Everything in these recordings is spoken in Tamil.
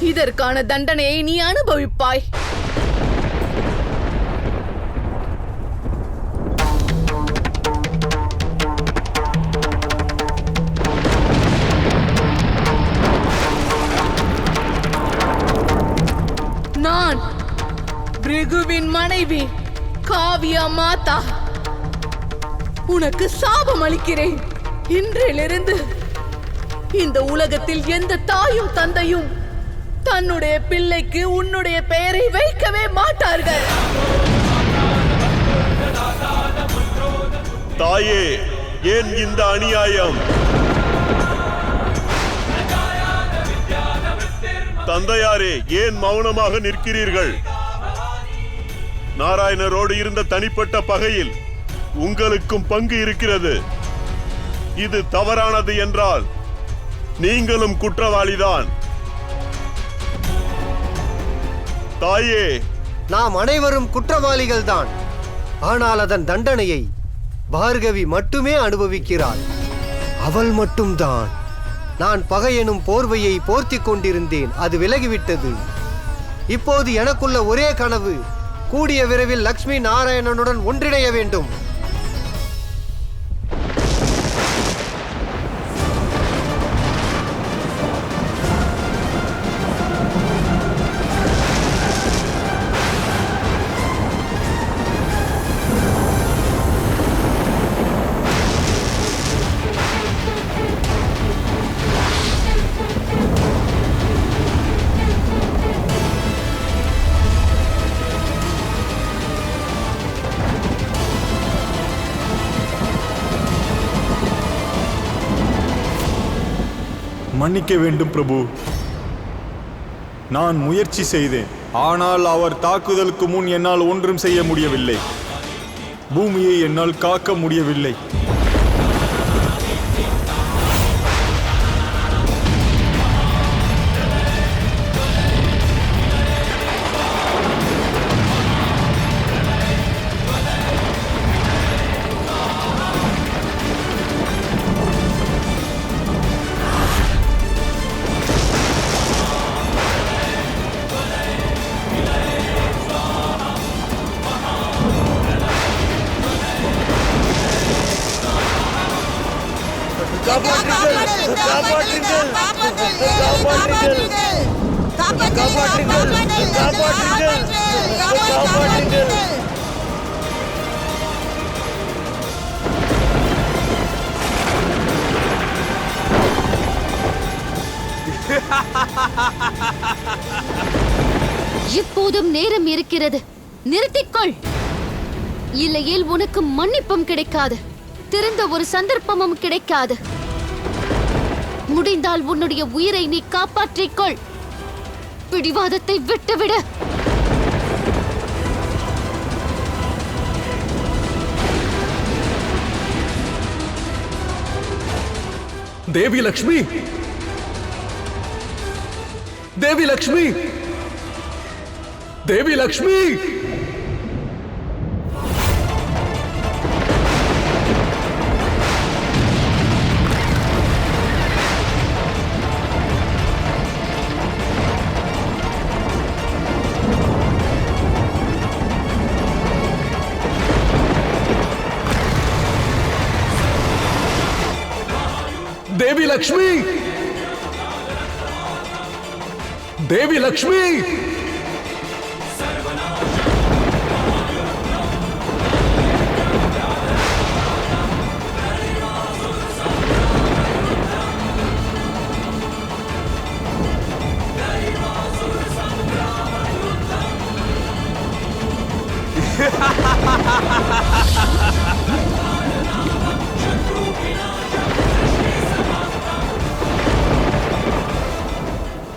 இதற்கான தண்டனையை நீ அனுபவிப்பாய். நான் பிருகுவின் மனைவி காவியா மாதா உனக்கு சாபம் அளிக்கிறேன். இன்றிலிருந்து இந்த உலகத்தில் எந்த தாயும் தந்தையும் தன்னுடைய பிள்ளைக்கு உன்னுடைய பெயரை வைக்கவே மாட்டார்கள். தாயே, ஏன் இந்த அநியாயம்? தந்தையாரே, ஏன் மௌனமாக நிற்கிறீர்கள்? நாராயணரோடு இருந்த தனிப்பட்ட பகையில் உங்களுக்கும் பங்கு இருக்கிறது. இது தவறானது என்றால் நீங்களும் குற்றவாளிதான். தாயே, நாம் அனைவரும் குற்றவாளிகள் தான். ஆனால் அதன் தண்டனையை பார்கவி மட்டுமே அனுபவிக்கிறாள். அவள் மட்டும்தான். நான் பகை எனும் போர்வையை போர்த்தி கொண்டிருந்தேன், அது விலகிவிட்டது. இப்போது எனக்குள்ள ஒரே கனவு, கூடிய விரைவில் லக்ஷ்மி நாராயணனுடன் ஒன்றிணைய வேண்டும். மன்னிக்க வேண்டும் பிரபு. நான் முயற்சி செய்தேன், ஆனால் அவர் தாக்குதலுக்கு முன் என்னால் ஒன்றும் செய்ய முடியவில்லை. பூமியை என்னால் காக்க முடியவில்லை. இப்போதும் நேரம் இருக்கிறது, நிறுத்திக்கொள். இல்லையேல் உனக்கு மன்னிப்பும் கிடைக்காது, திருந்த ஒரு சந்தர்ப்பமும் கிடைக்காது. முடிந்தால் உன்னுடைய உயிரை நீ காப்பாற்றிக்கொள். பிடிவாதத்தை விட்டுவிடு. தேவி லக்ஷ்மி, தேவி லக்ஷ்மி, தேவி லக்ஷ்மி! देवी लक्ष्मी, देवी लक्ष्मी!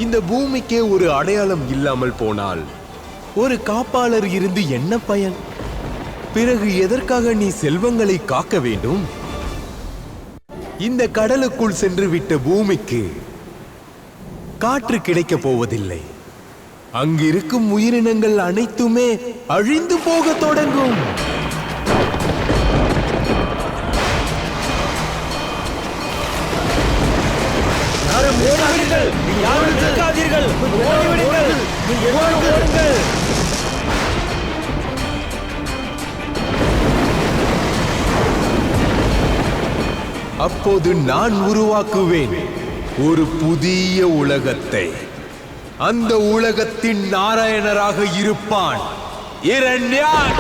இந்த பூமிக்கே ஒரு அடையாளம் இல்லாமல் போனால் ஒரு காப்பாளர் இருந்து என்ன பயன்? பிறகு எதற்காக நீ செல்வங்களை காக்க வேண்டும்? இந்த கடலுக்குள் சென்று விட்ட பூமிக்கு காற்று கிடைக்கப் போவதில்லை. அங்கிருக்கும் உயிரினங்கள் அனைத்துமே அழிந்து போக தொடங்கும். யாரும் நிற்காதீர்கள்! அப்போது நான் உருவாக்குவேன் ஒரு புதிய உலகத்தை. அந்த உலகத்தின் நாராயணராக இருப்பான் இரண்யான்.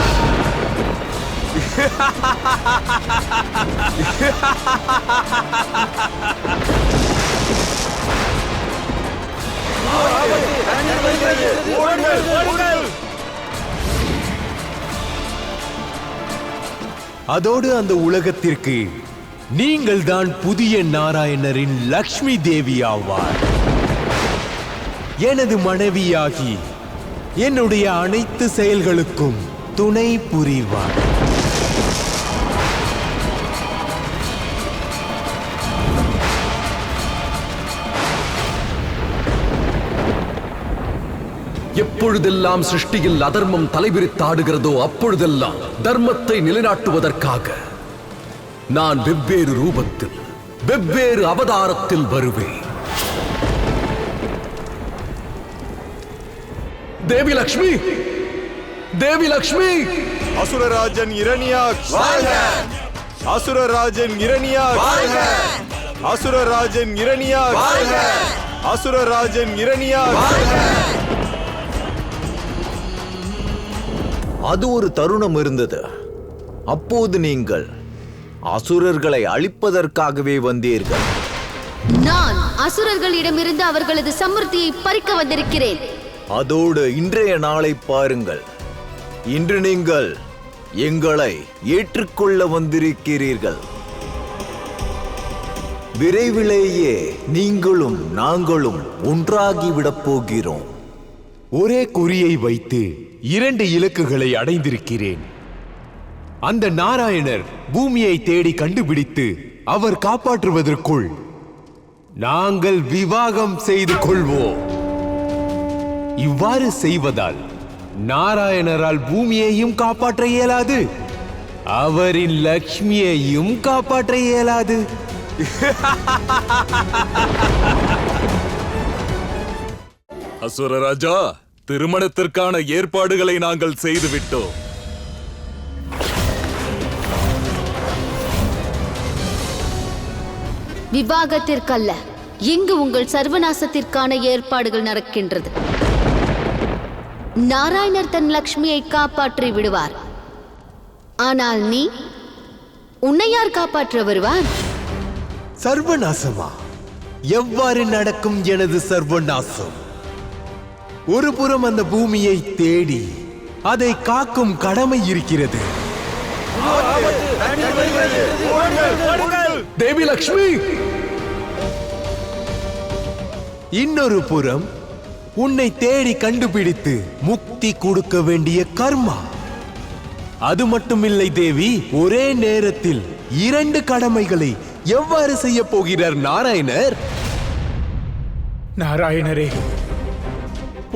அதோடு அந்த உலகத்திற்கு நீங்கள் தான் புதிய நாராயணரின் லக்ஷ்மி தேவி ஆவார். எனது மனைவியாகி என்னுடைய அனைத்து செயல்களுக்கும் துணை புரிவார். எப்பொழுதெல்லாம் சிருஷ்டியில் அதர்மம் தலைவிரித்தாடுகிறதோ அப்பொழுதெல்லாம் தர்மத்தை நிலைநாட்டுவதற்காக நான் வெவ்வேறு ரூபத்தில் வெவ்வேறு அவதாரத்தில் வருவேன். தேவி லக்ஷ்மி, தேவி லக்ஷ்மி! அசுரராஜன் இரணியாக் வாழ்க! அசுரராஜன் இரணியாக் வாழ்க! அசுரராஜன் இரணியாக் வாழ்க! அசுரராஜன் இரணியாக் வாழ்க! அது ஒரு தருணம் இருந்தது. அப்போது நீங்கள் அசுரர்களை அழிப்பதற்காகவே வந்தீர்கள். நான் அசுரர்களிடமிருந்து அவர்களது சமிருத்தியை பறிக்க வந்திருக்கிறேன். அதோடு இன்றைய நாளை பாருங்கள். இன்று நீங்கள் எங்களை ஏற்றுக்கொள்ள வந்திருக்கிறீர்கள். விரைவிலேயே நீங்களும் நாங்களும் ஒன்றாகிவிடப் போகிறோம். ஒரே குறியை வைத்து 2 இலக்குகளை அடைந்திருக்கிறேன். அந்த நாராயணர் பூமியை தேடி கண்டுபிடித்து அவர் காப்பாற்றுவதற்குள் நாங்கள் விவாகம் செய்து கொள்வோம். இவ்வாறு செய்வதால் நாராயணரால் பூமியையும் காப்பாற்ற இயலாது, அவரின் லக்ஷ்மியையும் காப்பாற்ற இயலாது. அசுரராஜா, திருமணத்திற்கான ஏற்பாடுகளை நாங்கள் செய்துவிட்டோம். விவாகத்திற்கல்ல, இங்கு உங்கள் சர்வநாசத்திற்கான ஏற்பாடுகள் நடக்கின்றது. நாராயணர் தன் லக்ஷ்மியை காப்பாற்றி விடுவார். ஆனால் உன்னை யார் காப்பாற்ற வருவார்? சர்வநாசமா? எவ்வாறு நடக்கும் எனது சர்வநாசம்? ஒரு புறம் அந்த பூமியை தேடி அதை காக்கும் கடமை இருக்கிறது. தேவி லக்ஷ்மி! இன்னொரு புறம் உன்னை தேடி கண்டுபிடித்து முக்தி கொடுக்க வேண்டிய கர்மா. அது மட்டுமில்லை தேவி, ஒரே நேரத்தில் 2 கடமைகளை எவ்வாறு செய்ய போகிறார் நாராயணர்? நாராயணரே,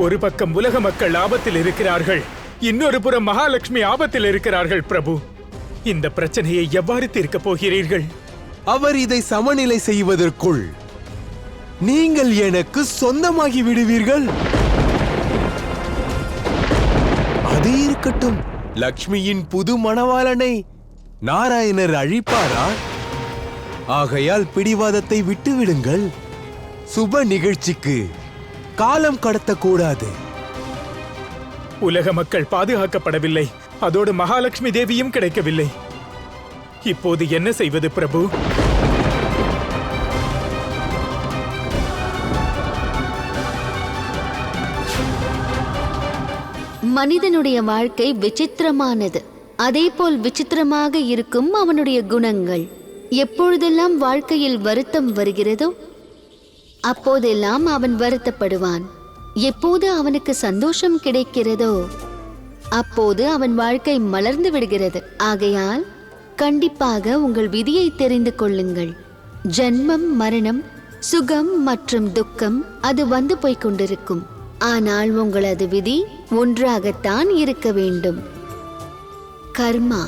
ஒரு பக்கம் உலக மக்கள் ஆபத்தில் இருக்கிறார்கள், இன்னொரு புறம் மகாலட்சுமி ஆபத்தில் இருக்கிறார்கள். பிரபு, இந்த பிரச்சனையை எவ்வாறு தீர்க்கப் போகிறீர்கள்? அவர் இதை சமநிலை செய்வதற்குள் நீங்கள் எனக்கு சொந்தமாகி விடுவீர்கள். அது இருக்கட்டும், லக்ஷ்மியின் புது மணவாளனை நாராயணர் அழிப்பாரா? ஆகையால் பிடிவாதத்தை விட்டுவிடுங்கள். சுப நிகழ்ச்சிக்கு காலம் கடத்தக்கூடாது. உலக மக்கள் பாதுகாக்கப்படவில்லை, அதோடு மகாலட்சுமி தேவியும் கிடைக்கவில்லை. இப்போது என்ன செய்வது பிரபு? மனிதனுடைய வாழ்க்கை விசித்திரமானது. அதேபோல் விசித்திரமாக இருக்கும் அவனுடைய குணங்கள். எப்பொழுதெல்லாம் வாழ்க்கையில் வருத்தம் வருகிறதோ அப்போதெல்லாம் அவன் வருத்தப்படுவான். எப்போது அவனுக்கு சந்தோஷம் கிடைக்கிறதோ அப்போது அவன் வாழ்க்கை மலர்ந்து விடுகிறது. ஆகையால் கண்டிப்பாக உங்கள் விதியை தெரிந்து கொள்ளுங்கள். ஜன்மம், மரணம், சுகம் மற்றும் துக்கம் அது வந்து போய்க் கொண்டிருக்கும். ஆனால் உங்களது விதி ஒன்றாகத்தான் இருக்க வேண்டும். கர்மா.